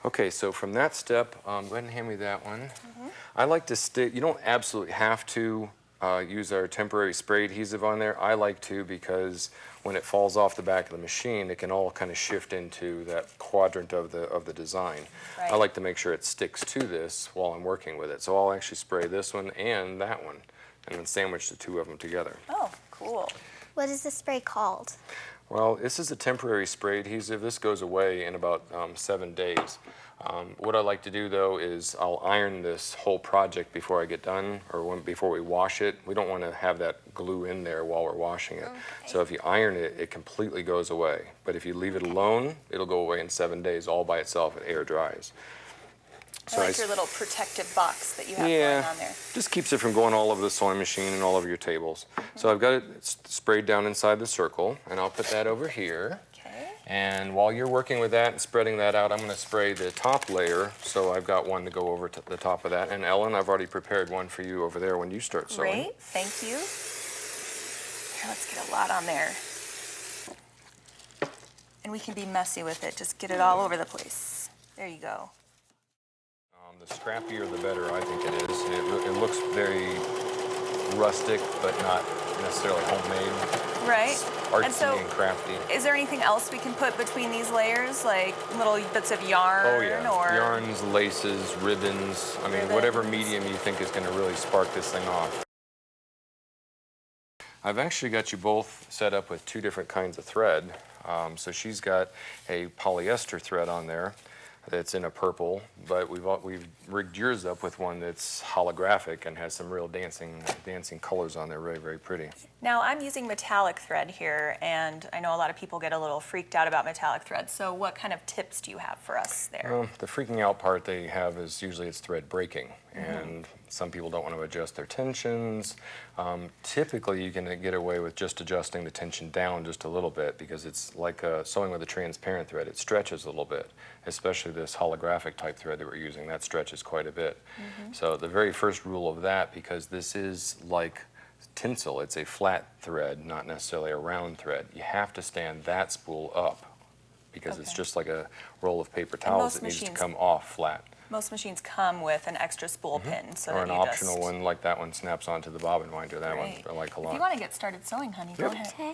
Okay, so from that step, go ahead and hand me that one. I like to stick, you don't absolutely have to use our temporary spray adhesive on there. I like to because when it falls off the back of the machine, it can all kind of shift into that quadrant of the design. Right. I like to make sure it sticks to this while I'm working with it. So I'll actually spray this one and that one, and then sandwich the two of them together. Oh, cool. What is the spray called? Well, this is a temporary spray adhesive. This goes away in about 7 days. What I like to do, though, is I'll iron this whole project before I get done, or before we wash it. We don't want to have that glue in there while we're washing it. Okay. So if you iron it, it completely goes away. But if you leave it alone, it'll go away in 7 days all by itself. It air dries. I like your little protective box that you have going on there. Just keeps it from going all over the sewing machine and all over your tables. So I've got it sprayed down inside the circle, and I'll put that over here. Okay. And while you're working with that and spreading that out, I'm going to spray the top layer. So I've got one to go over to the top of that. And Ellen, I've already prepared one for you over there when you start sewing. Great, thank you. Here, let's get a lot on there. And we can be messy with it. Just get it all over the place. There you go. The scrappier the better, I think it is. It looks very rustic, but not necessarily homemade. Right. It's artsy And so, crafty. is there anything else we can put between these layers, like little bits of yarn? Oh yeah, or yarns, laces, ribbons. I mean, whatever medium you think is going to really spark this thing off. I've actually got you both set up with two different kinds of thread. So she's got a polyester thread on there that's in a purple, but we've rigged yours up with one that's holographic and has some real dancing colors on there, very, very pretty. Now I'm using metallic thread here, and I know a lot of people get a little freaked out about metallic thread. So what kind of tips do you have for us there? Well, the freaking out part they have is usually it's thread breaking, and some people don't want to adjust their tensions. Typically you can get away with just adjusting the tension down just a little bit, because it's like sewing with a transparent thread. It stretches a little bit, especially this holographic type thread that we're using. That stretches quite a bit. So the very first rule of that, because this is like tinsel, it's a flat thread, not necessarily a round thread. You have to stand that spool up, because it's just like a roll of paper towels that needs to come off flat. Most machines come with an extra spool pin, so Or that an you optional just... one, like that one snaps onto the bobbin winder. That one I like a lot. If you want to get started sewing, honey, go ahead. Okay.